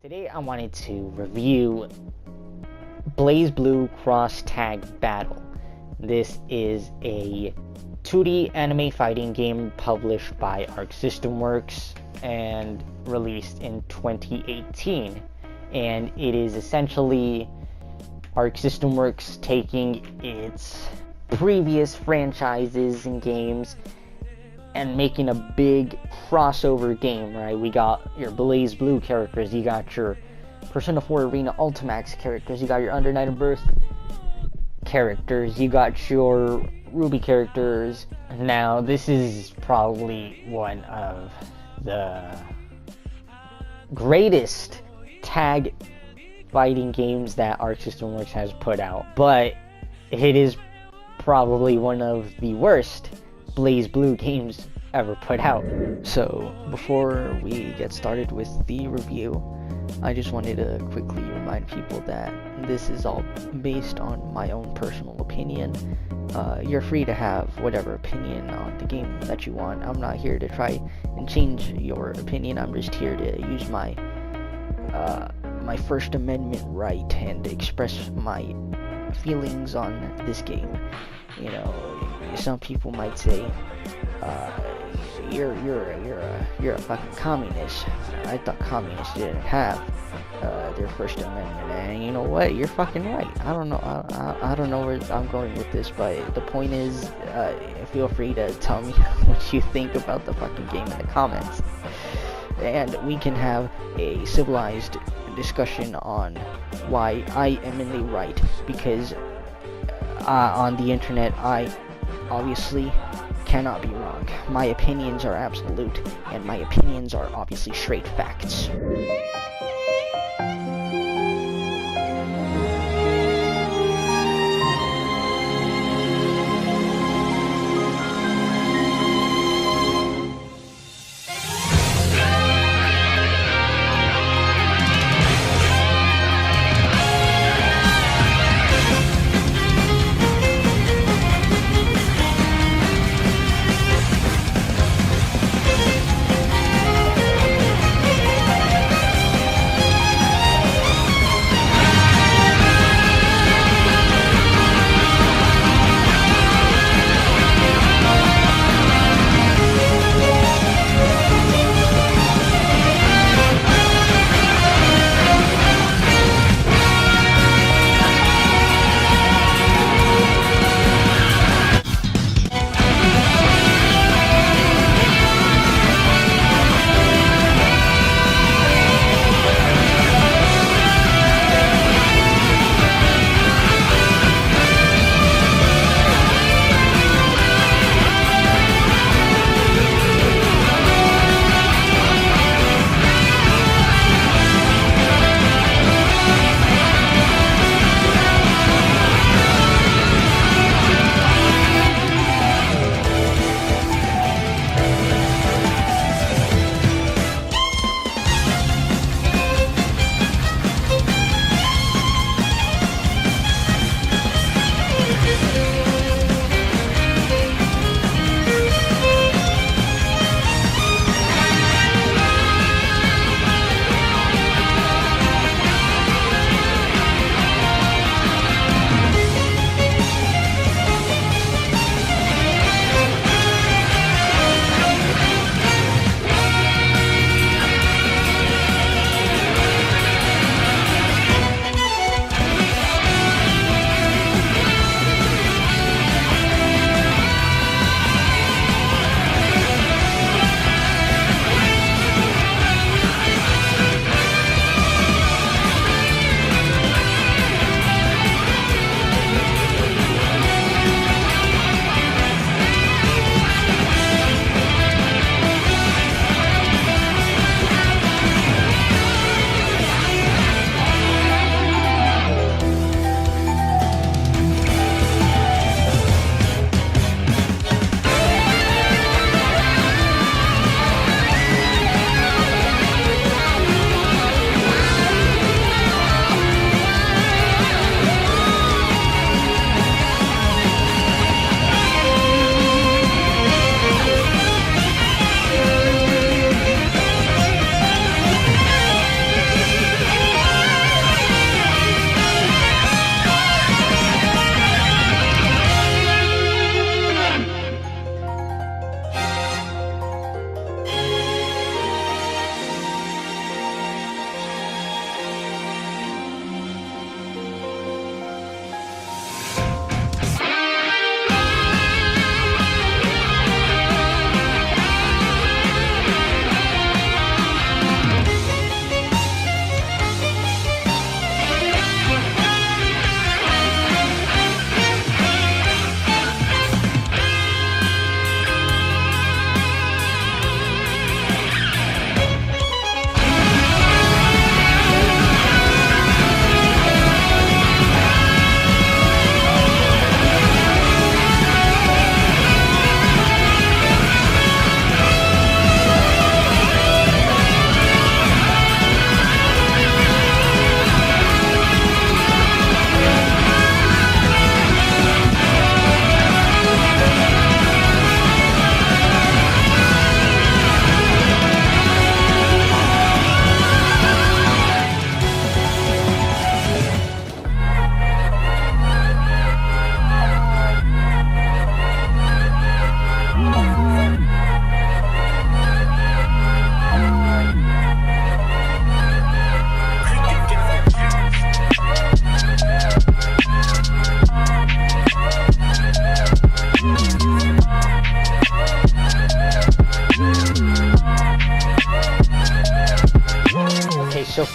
Today I wanted to review BlazBlue Cross Tag Battle. This is a 2D anime fighting game published by Arc System Works and released in 2018. And it is essentially Arc System Works taking its previous franchises and games and making a big crossover game, right? We got your BlazBlue characters, you got your Persona 4 Arena Ultimax characters, you got your Under Night and Birth characters, you got your Ruby characters. Now, this is probably one of the greatest tag fighting games that Arc System Works has put out, but it is probably one of the worst BlazBlue games ever put out. So before we get started with the review, I just wanted to quickly remind people that this is all based on my own personal opinion. You're free to have whatever opinion on the game that you want. I'm not here to try and change your opinion. I'm just here to use my First Amendment right and express my feelings on this game. You know, some people might say, you're a fucking communist. I thought communists didn't have their First Amendment, and you know what? You're fucking right. I don't know where I'm going with this, but the point is, feel free to tell me what you think about the fucking game in the comments, and we can have a civilized discussion on why I am in the right, because on the internet, I obviously cannot be wrong. My opinions are absolute, and my opinions are obviously straight facts.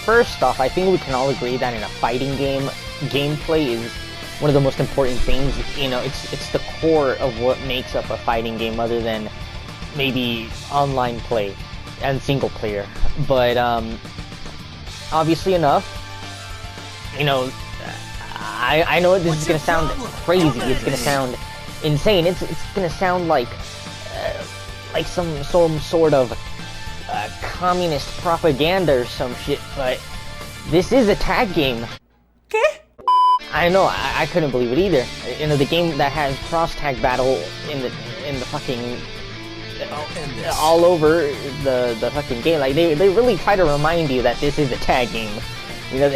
first off, I think we can all agree that in a fighting game, gameplay is one of the most important things. You know, it's the core of what makes up a fighting game, other than maybe online play and single player. But obviously enough, you know, I know this is gonna sound crazy. It's gonna sound insane. It's gonna sound like some sort of communist propaganda or some shit. But this is a tag game. Okay. I know. I couldn't believe it either. You know, the game that has cross tag battle in the fucking all over the fucking game. Like they really try to remind you that this is a tag game. You know,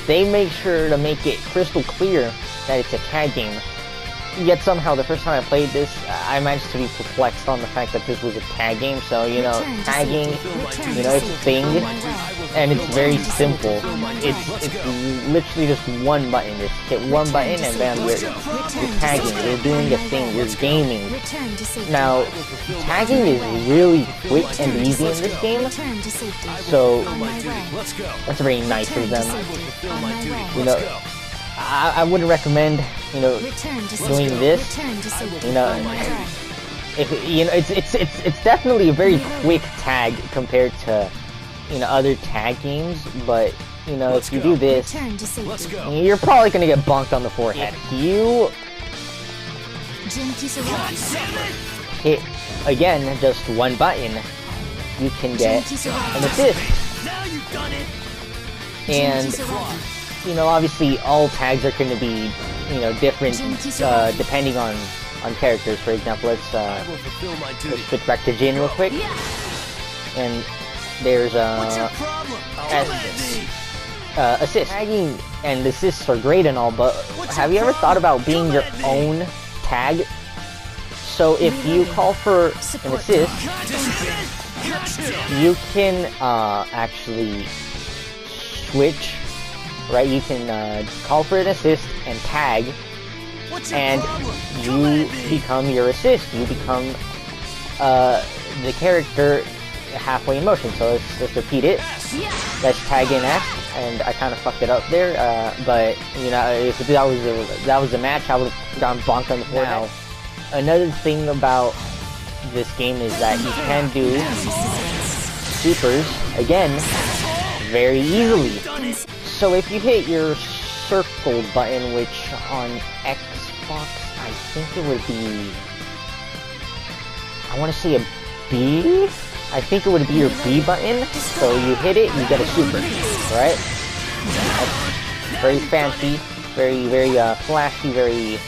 they make sure to make it crystal clear that it's a tag game. Yet somehow, the first time I played this, I managed to be perplexed on the fact that this was a tag game. So, you know, tagging, you know, it's a thing, and it's very simple. It's literally just one button. Just hit one button and bam, you're tagging. You're doing a thing. You're gaming. Now, tagging is really quick and easy in this game, so that's very nice of them. You know, I wouldn't recommend, you know, doing this. You know, if you know, it's definitely a very quick tag compared to, you know, other tag games. But you know, if you do this, you're probably gonna get bonked on the forehead. You hit again just one button, you can get an assist. And you know, obviously all tags are going to be, you know, different depending on characters. For example, let's switch back to Jin real quick. And there's assist. Tagging and assists are great and all, but have you ever thought about being your own tag? So if you call for an assist, you can actually switch. Right, you can call for an assist and tag, and you become your assist. You become the character halfway in motion. So let's repeat it. Let's tag in X, and I kind of fucked it up there. But you know, if that was a match, I would have gone bonked on the floor. Now, another thing about this game is that you can do supers again very easily. So if you hit your circle button, which on Xbox, I think it would be, I want to say a B? I think it would be your B button. So you hit it, you get a super, right? That's very fancy, very flashy, very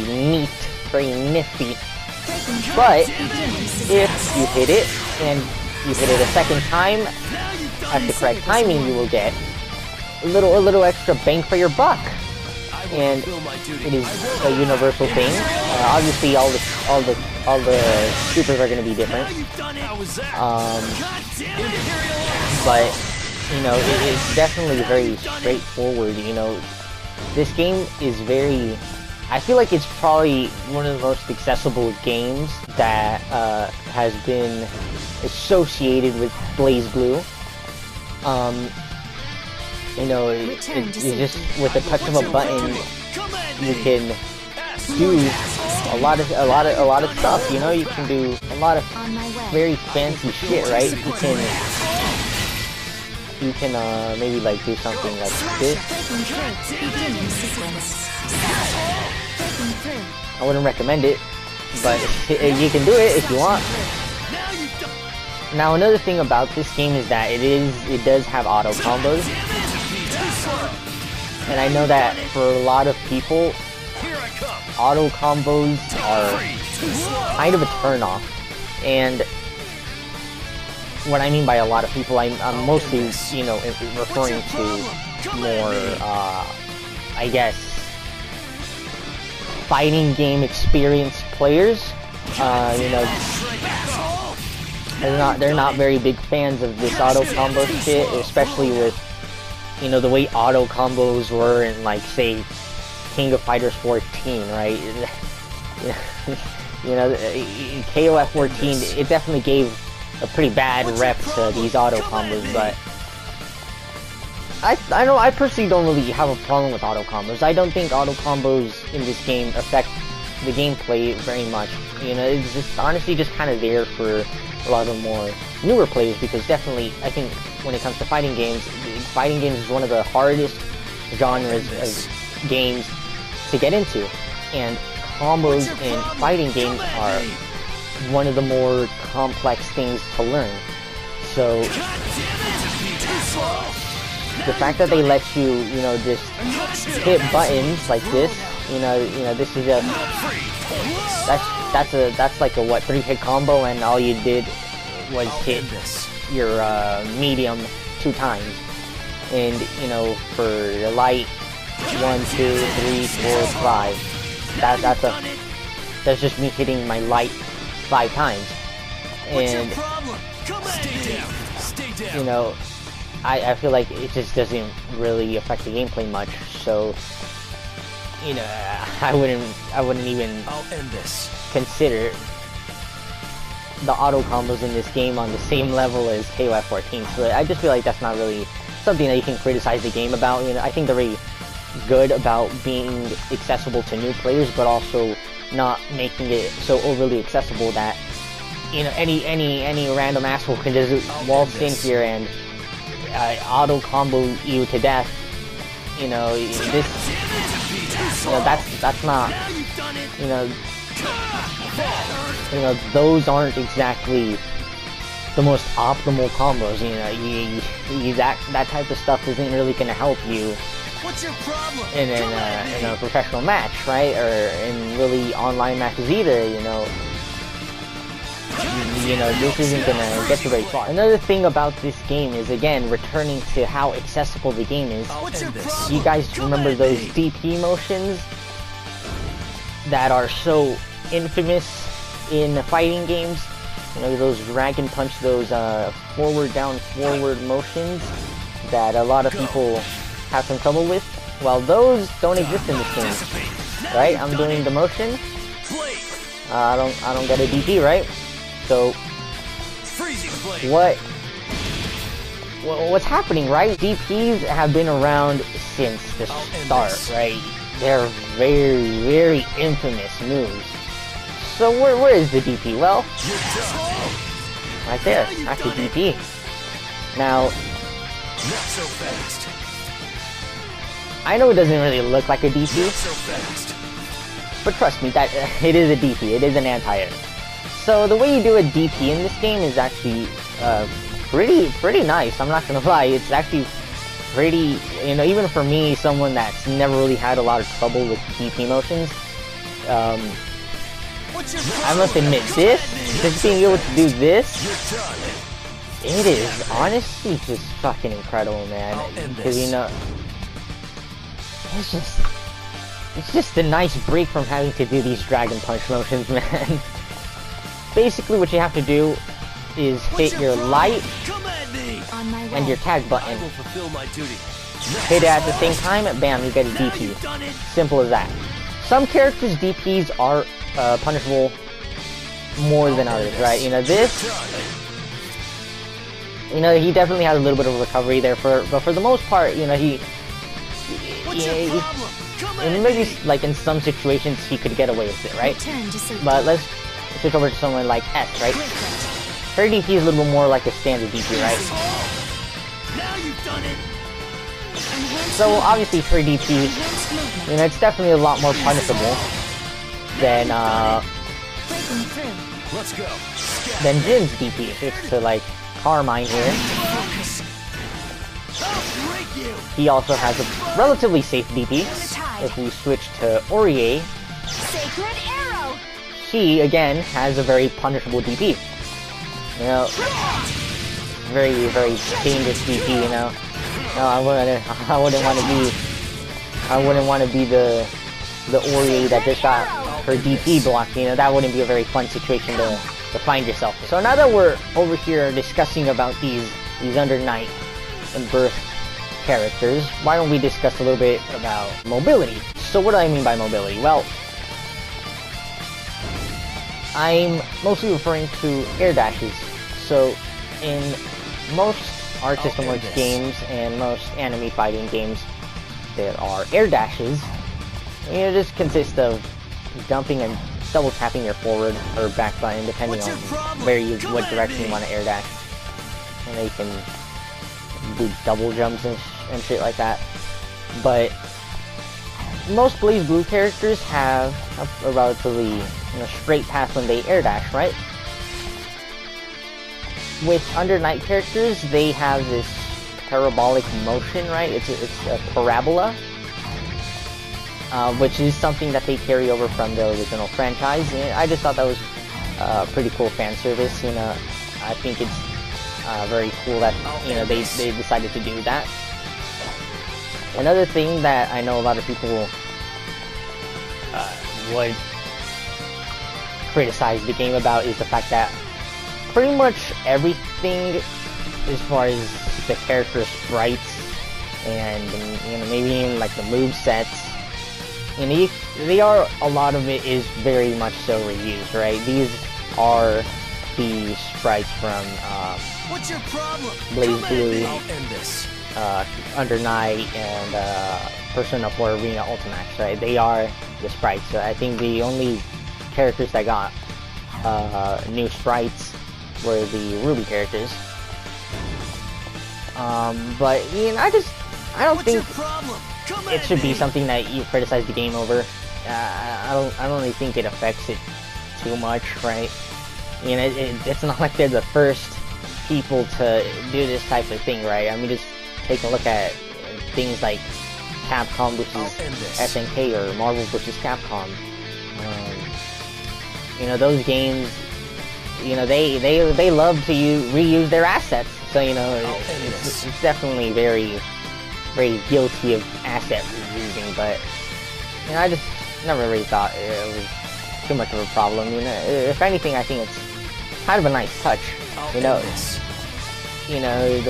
neat, very nifty. But if you hit it, and you hit it a second time, at the correct timing, you will get a little extra bang for your buck, and it is a universal thing. Obviously, all the supers are going to be different, but you know, it's definitely very straightforward. You know, this game is very. I feel like it's probably one of the most accessible games that has been associated with BlazBlue. You know, you just, with the touch of a button, you can do a lot of stuff. You know, you can do a lot of very fancy shit, right? You can maybe like do something like this. I wouldn't recommend it, but you can do it if you want. Now, another thing about this game is that it does have auto combos. And I know that for a lot of people, auto combos are kind of a turn-off. And what I mean by a lot of people, I'm mostly, you know, referring to more, I guess, fighting game experienced players. You know, they're not very big fans of this auto combo shit, especially with, you know, the way auto combos were in, like, say, King of Fighters 14, right? You know, KOF 14, it definitely gave a pretty bad rep to these auto combos, but I personally don't really have a problem with auto combos. I don't think auto combos in this game affect the gameplay very much. You know, it's just honestly just kind of there for a lot of more newer players, because definitely I think when it comes to fighting games is one of the hardest genres of games to get into, and combos in fighting games are one of the more complex things to learn. So the fact that they let you, you know, just hit buttons like this, you know, this is just that's like a what, 3-hit combo, and all you did was hit your medium 2 times, and you know, for the light 1, 2, 3, 4, 5. That's just me hitting my light 5 times, and you know, I feel like it just doesn't really affect the gameplay much. So you know, I wouldn't even consider the auto combos in this game on the same level as KOF 14. So I just feel like that's not really something that you can criticize the game about. You know, I think they're really good about being accessible to new players, but also not making it so overly accessible that, you know, any random asshole can just waltz in here and auto combo you to death. You know, this, you know, that's not, you know, those aren't exactly the most optimal combos. You know, that type of stuff isn't really gonna help you in a professional match, right? Or in really online matches either. You know, this isn't gonna get you very far. Another thing about this game is, again, returning to how accessible the game is. You guys remember those DP motions that are so infamous in fighting games? You know, those Dragon Punch, those forward, down, forward motions that a lot of people have some trouble with. Well, those don't exist in this game, right? I'm doing the motion. I don't get a DP, right? So what's happening, right? DPs have been around since the start, right? They're very, very infamous moves. So where is the DP? Well, right there. That's the DP. Now, I know it doesn't really look like a DP, but trust me, that it is a DP. It is an anti-air. So the way you do a DP in this game is actually pretty nice. I'm not gonna lie. It's actually pretty, you know, even for me, someone that's never really had a lot of trouble with DP motions. I must admit, just being able to do this, it is honestly just fucking incredible, man. Because, you know, it's just a nice break from having to do these Dragon Punch motions, man. Basically, what you have to do is hit your light and your tag button. Hit it at the same time, and bam, you get a DP. Simple as that. Some characters' DPs are punishable more than others, right? You know, this, you know, he definitely has a little bit of recovery there, but for the most part, you know, and maybe like in some situations he could get away with it, right? But let's switch over to someone like S, right? Her DP is a little bit more like a standard DP, right? So obviously her DP, you know, it's definitely a lot more punishable than Jin's DP. It's to like Carmine here. He also has a relatively safe DP. If we switch to Aurier, she again has a very punishable DP. You know, very, very dangerous DP. You know, no, I wouldn't want to be the Aurier that just got her DP blocked. You know, that wouldn't be a very fun situation to find yourself in. So now that we're over here discussing about these Under Night and Birth characters, why don't we discuss a little bit about mobility? So what do I mean by mobility? Well, I'm mostly referring to air dashes. So in most Arc System Works games and most anime fighting games, there are air dashes. This consists of dumping and double tapping your forward or back button depending on what direction you want to air dash. And you can do double jumps and shit like that. But most BlazBlue characters have a relatively straight path when they air dash, right? With Under Night characters, they have this parabolic motion, right? It's a parabola, which is something that they carry over from the original franchise. And I just thought that was pretty cool fan service. I think it's very cool that they decided to do that. Another thing that I know a lot of people would criticize the game about is the fact that pretty much everything, as far as the character sprites and maybe even like the move sets, a lot of it is very much so reused, right? These are the sprites from What's your problem? BlazBlue, I'll end this. Under Night, and Persona 4 Arena Ultimax, right? They are the sprites. So I think the only characters that got new sprites were the Ruby characters. But I don't think it should be something that you criticize the game over. I don't really think it affects it too much, right? It's not like they're the first people to do this type of thing, right? I mean, just take a look at things like Capcom versus SNK or Marvel versus Capcom. Those games, they love to reuse their assets. So it's definitely very, very guilty of asset reusing. But I just never really thought it was too much of a problem. If anything, I think it's kind of a nice touch. The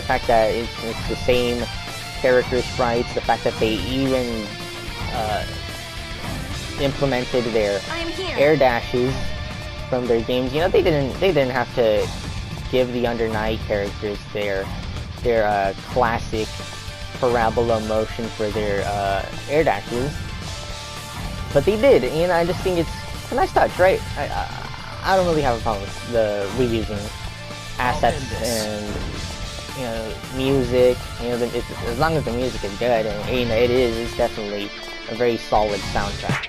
fact that it's the same character sprites, the fact that they even implemented their air dashes from their games. They didn't have to give the Under Night characters their classic parabola motion for their air dashes, but they did. I just think it's a nice touch, right? I don't really have a problem with the reusing assets and music. As long as the music is good, and it's definitely a very solid soundtrack.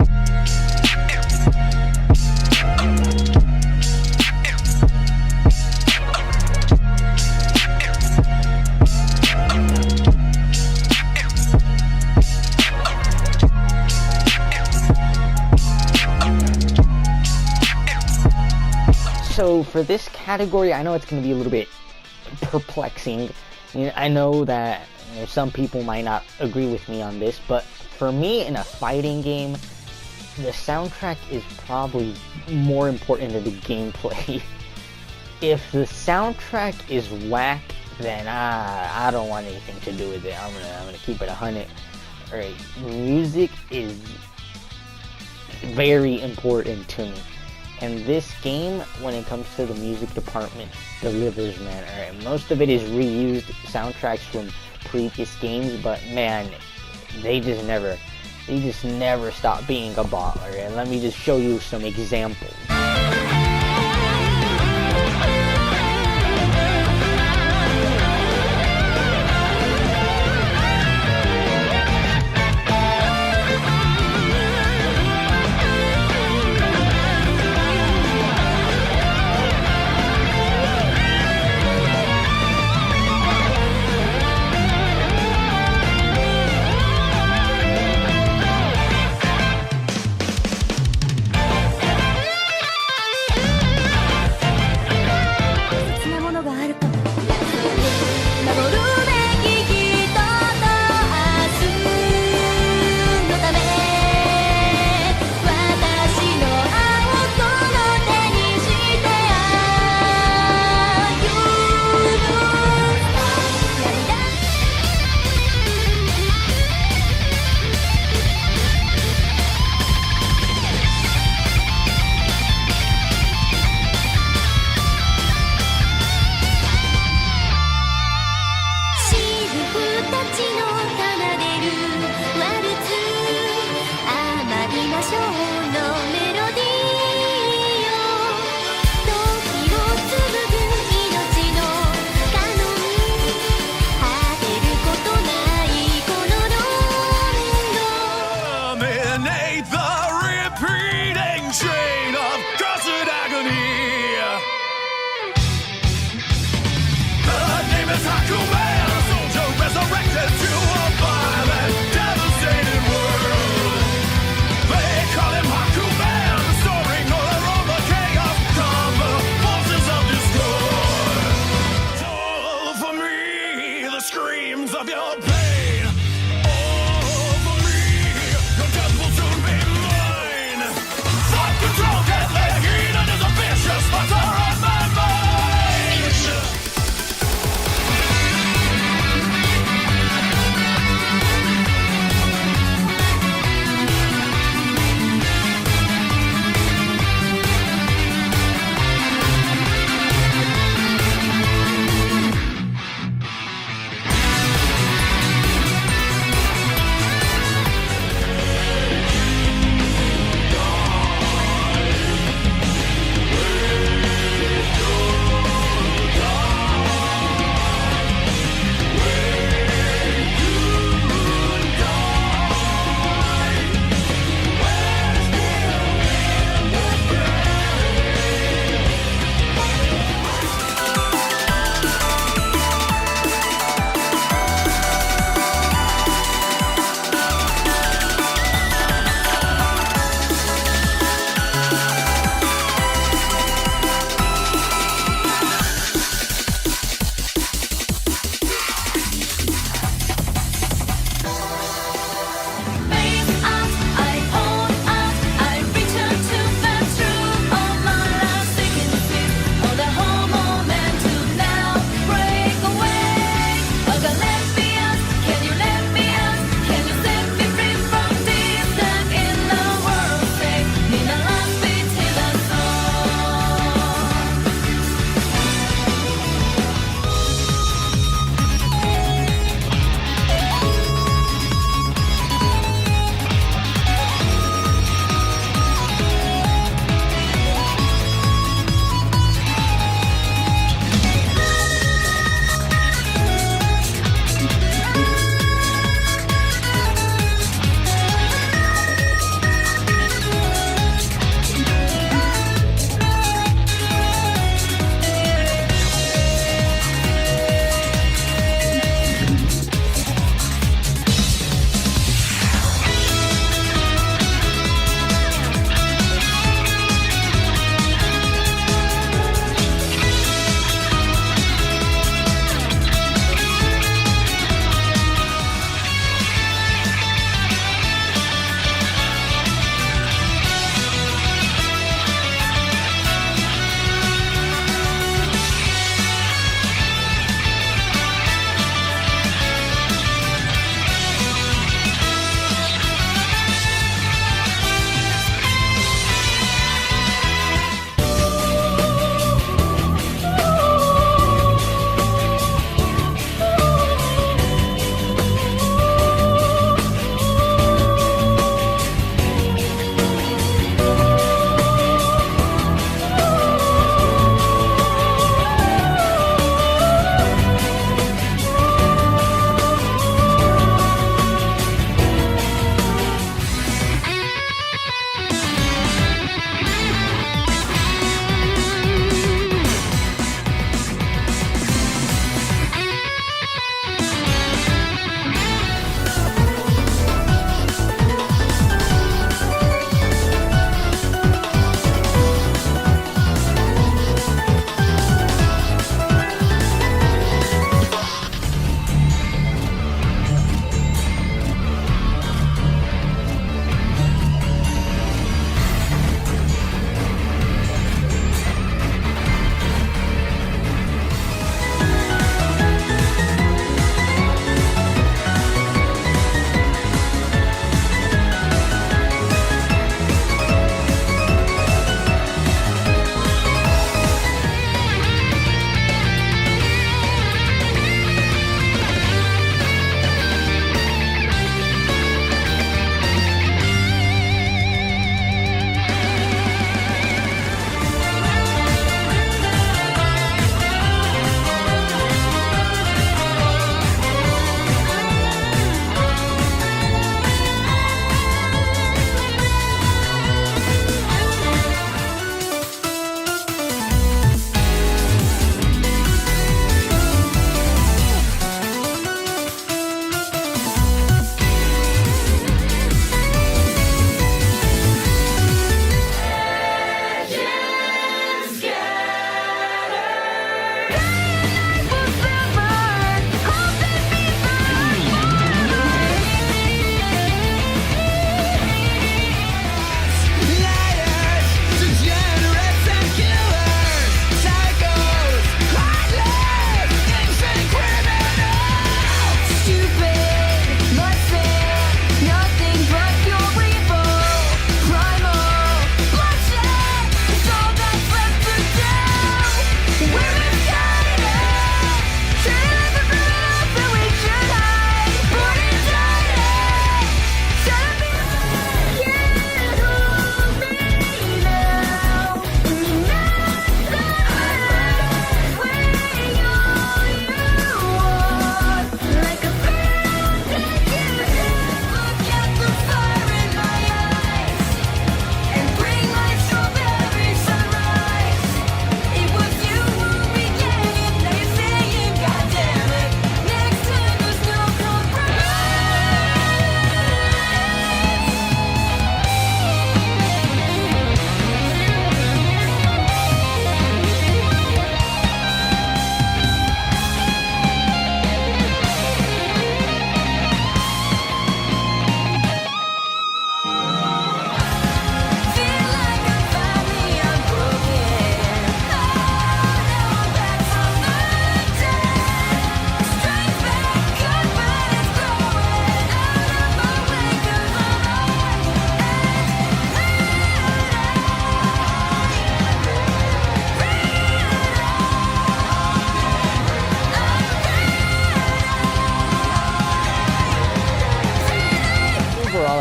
So for this category, I know it's going to be a little bit perplexing. I know that some people might not agree with me on this, but for me, in a fighting game, the soundtrack is probably more important than the gameplay. If the soundtrack is whack, then I don't want anything to do with it. I'm gonna keep it 100. Alright, music is very important to me. And this game, when it comes to the music department, delivers, man. Alright, most of it is reused soundtracks from previous games, but man, they just never stop being a baller. And let me just show you some examples.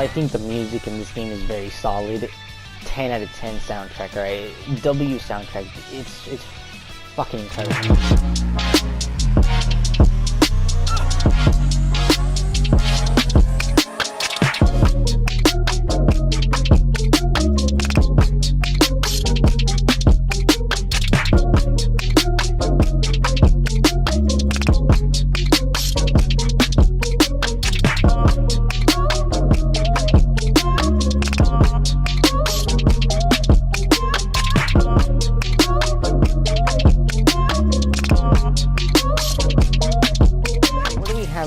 I think the music in this game is very solid. 10 out of 10 soundtrack, right? W soundtrack, it's fucking incredible.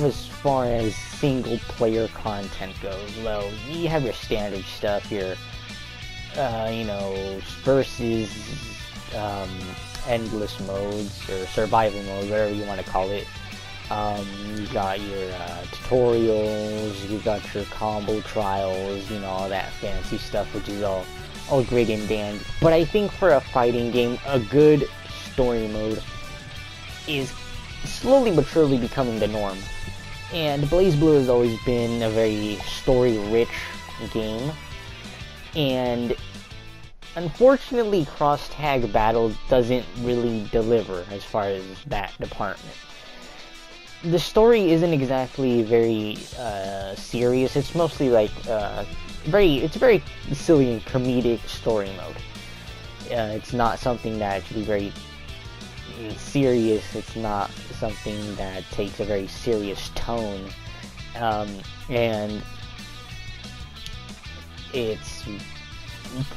As far as single player content goes, well, you have your standard stuff, your versus endless modes or survival mode, whatever you want to call it. You got your tutorials, you got your combo trials, all that fancy stuff, which is all great and dandy. But I think for a fighting game, a good story mode is slowly but surely becoming the norm. And BlazBlue has always been a very story-rich game, and unfortunately Cross-Tag Battle doesn't really deliver as far as that department. The story isn't exactly very serious. It's mostly like it's a very silly and comedic story mode. It's not something that should be very serious. It's not something that takes a very serious tone, and it's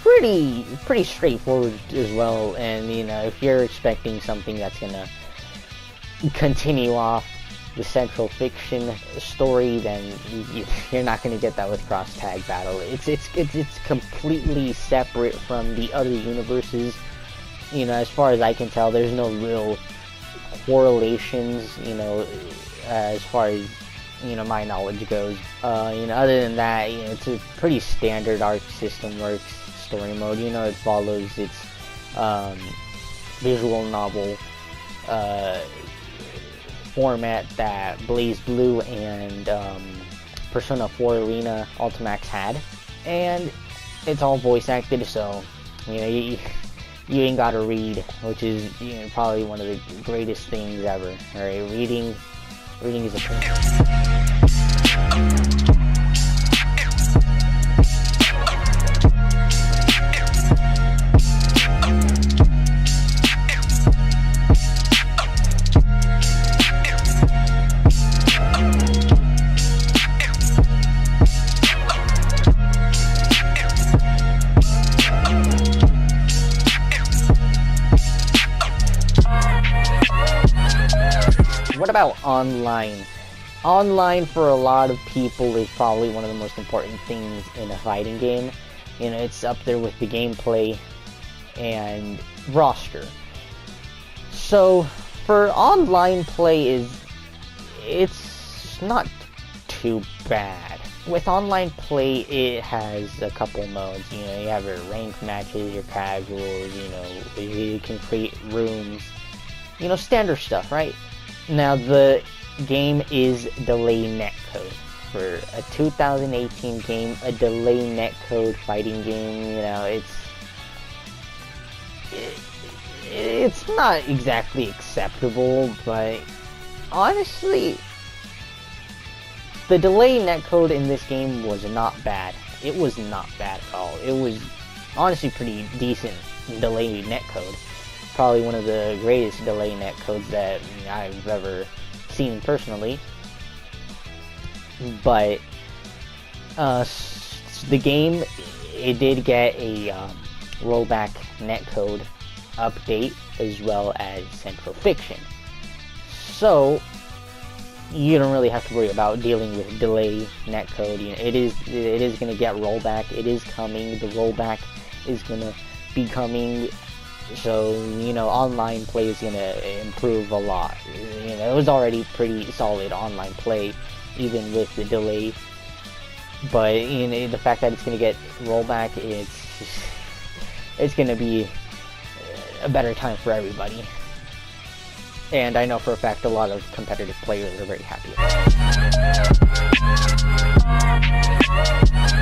pretty straightforward as well. And if you're expecting something that's gonna continue off the Central Fiction story, then you're not gonna get that with Cross-Tag Battle. It's completely separate from the other universes. As far as I can tell, there's no real correlations, as far as, my knowledge goes. Other than that, it's a pretty standard Arc System Works story mode. It follows its visual novel format that BlazBlue and Persona 4 Arena Ultimax had. And it's all voice acted, so, you ain't gotta read, which is probably one of the greatest things ever. Alright, reading is a thing. What about online? Online, for a lot of people, is probably one of the most important things in a fighting game. It's up there with the gameplay and roster. So, for online play, it's not too bad. With online play, it has a couple modes. You have your ranked matches, your casuals, you can create rooms. Standard stuff, right? Now, the game is delay netcode. For a 2018 game, a delay netcode fighting game, it's not exactly acceptable, but honestly, the delay netcode in this game was not bad. It was not bad at all. It was honestly pretty decent delay netcode. Probably one of the greatest delay netcodes that I've ever seen personally. But the game, it did get a rollback netcode update as well as Central Fiction. So you don't really have to worry about dealing with delay netcode. It is going to get rollback. It is coming. The rollback is going to be coming. So, online play is going to improve a lot. It was already pretty solid online play, even with the delay. But, the fact that it's going to get rollback, it's going to be a better time for everybody. And I know for a fact a lot of competitive players are very happy about it.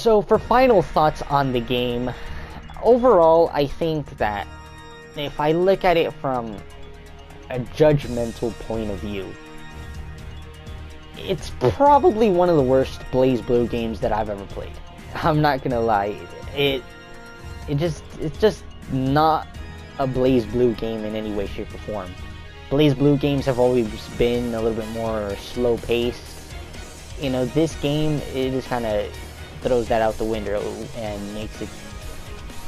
So for final thoughts on the game, overall, I think that if I look at it from a judgmental point of view, it's probably one of the worst BlazBlue games that I've ever played. I'm not gonna lie, it's just not a BlazBlue game in any way, shape, or form. BlazBlue games have always been a little bit more slow paced. You know, this game, it just kind of throws that out the window and makes it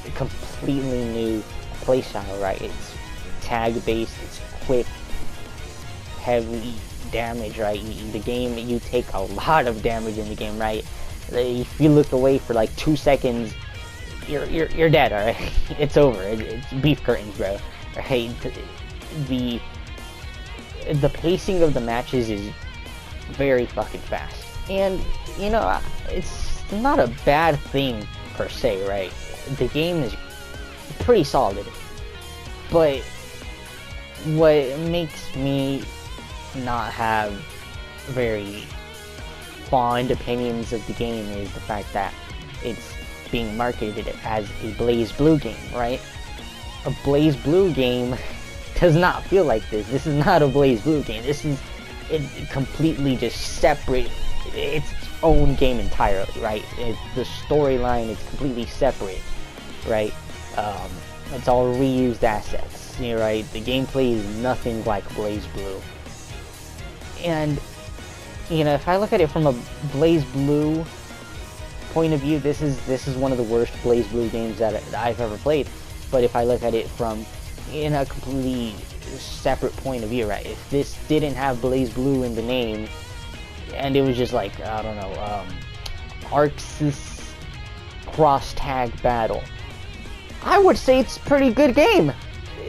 a completely new playstyle, right? It's tag based, it's quick, heavy damage, right? The game, you take a lot of damage in the game, right? If you look away for like 2 seconds, you're dead, alright? It's over. It's beef curtains, bro. Right? The pacing of the matches is very fucking fast. And, you know, it's not a bad thing per se, right? The game is pretty solid. But what makes me not have very fond opinions of the game is the fact that it's being marketed as a BlazBlue game, right? A BlazBlue game does not feel like this. This is not a BlazBlue game. This is completely just separate. It's its own game entirely, right? The storyline is completely separate, right? It's all reused assets, you know, right? The gameplay is nothing like BlazBlue. And, you know, if I look at it from a BlazBlue point of view, this is one of the worst BlazBlue games that I've ever played. But if I look at it from in a completely separate point of view, right? If this didn't have BlazBlue in the name, and it was just like, I don't know, ArcSys Cross Tag Battle, I would say it's a pretty good game,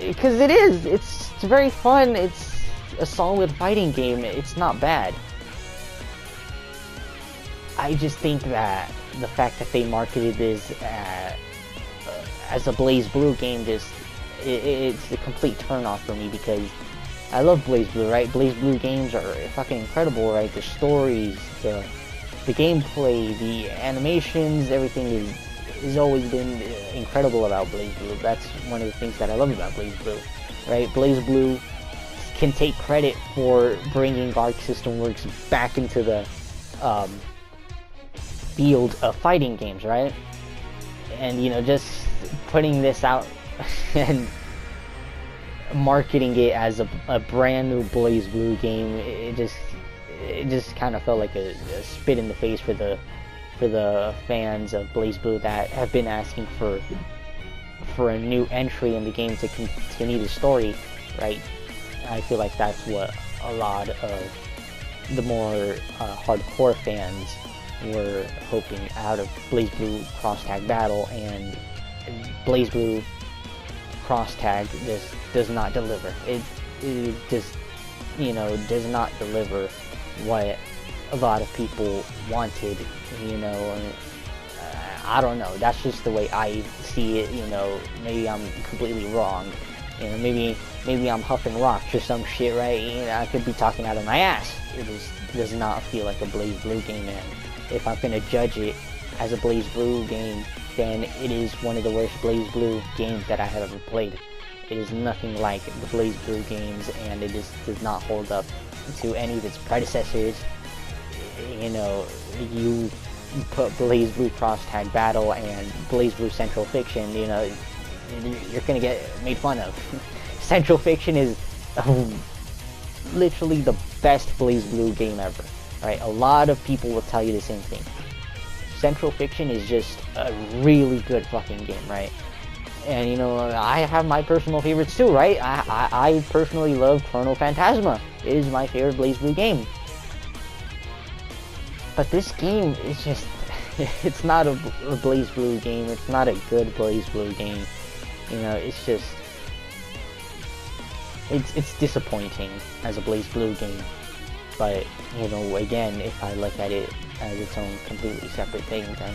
because it is. It's very fun. It's a solid fighting game. It's not bad. I just think that the fact that they marketed this as a BlazBlue game, it's a complete turn-off for me, because I love BlazBlue, right? BlazBlue games are fucking incredible, right? The stories, the gameplay, the animations, everything has always been incredible about BlazBlue. That's one of the things that I love about BlazBlue, right? BlazBlue can take credit for bringing Arc System Works back into the field of fighting games, right? And, you know, just putting this out and marketing it as a brand new BlazBlue game, it just kind of felt like a spit in the face for the fans of BlazBlue that have been asking for a new entry in the game to continue the story, right? I feel like that's what a lot of the more hardcore fans were hoping out of BlazBlue Cross Tag Battle, and BlazBlue Cross Tag just does not deliver. It just, you know, does not deliver what a lot of people wanted, you know. I don't know, that's just the way I see it, you know. Maybe I'm completely wrong, you know, maybe I'm huffing rocks or some shit, right? You know, I could be talking out of my ass. It just does not feel like a BlazBlue game, and if I'm gonna judge it as a BlazBlue game, then it is one of the worst BlazBlue games that I have ever played. It is nothing like the BlazBlue games, and it just does not hold up to any of its predecessors. You know, you put BlazBlue Cross Tag Battle and BlazBlue Central Fiction, you know, you're gonna get made fun of. Central Fiction is literally the best BlazBlue game ever, right? A lot of people will tell you the same thing. Central Fiction is just a really good fucking game, right? And, you know, I have my personal favorites too, right? I personally love Chrono Phantasma. It is my favorite BlazBlue game. But this game is just, it's not a BlazBlue game. It's not a good BlazBlue game. You know, it's just, it's disappointing as a BlazBlue game. But, you know, again, if I look at it as its own completely separate thing, then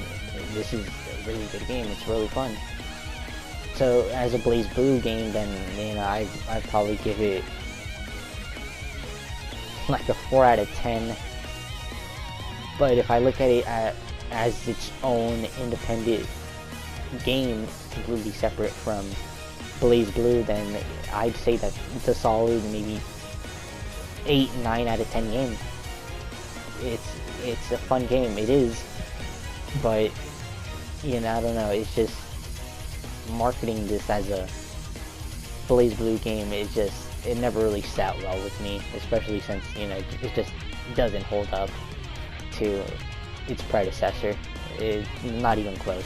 this is a really good game. It's really fun. So as a BlazBlue game, then, you know, I'd probably give it like a 4 out of 10. But if I look at it as its own independent game, completely separate from BlazBlue, then I'd say that it's a solid maybe 8, 9 out of 10 game. It's a fun game, it is, but you know, I don't know, it's just marketing this as a BlazBlue game, it never really sat well with me, especially since, you know, it just doesn't hold up to its predecessor. It's not even close.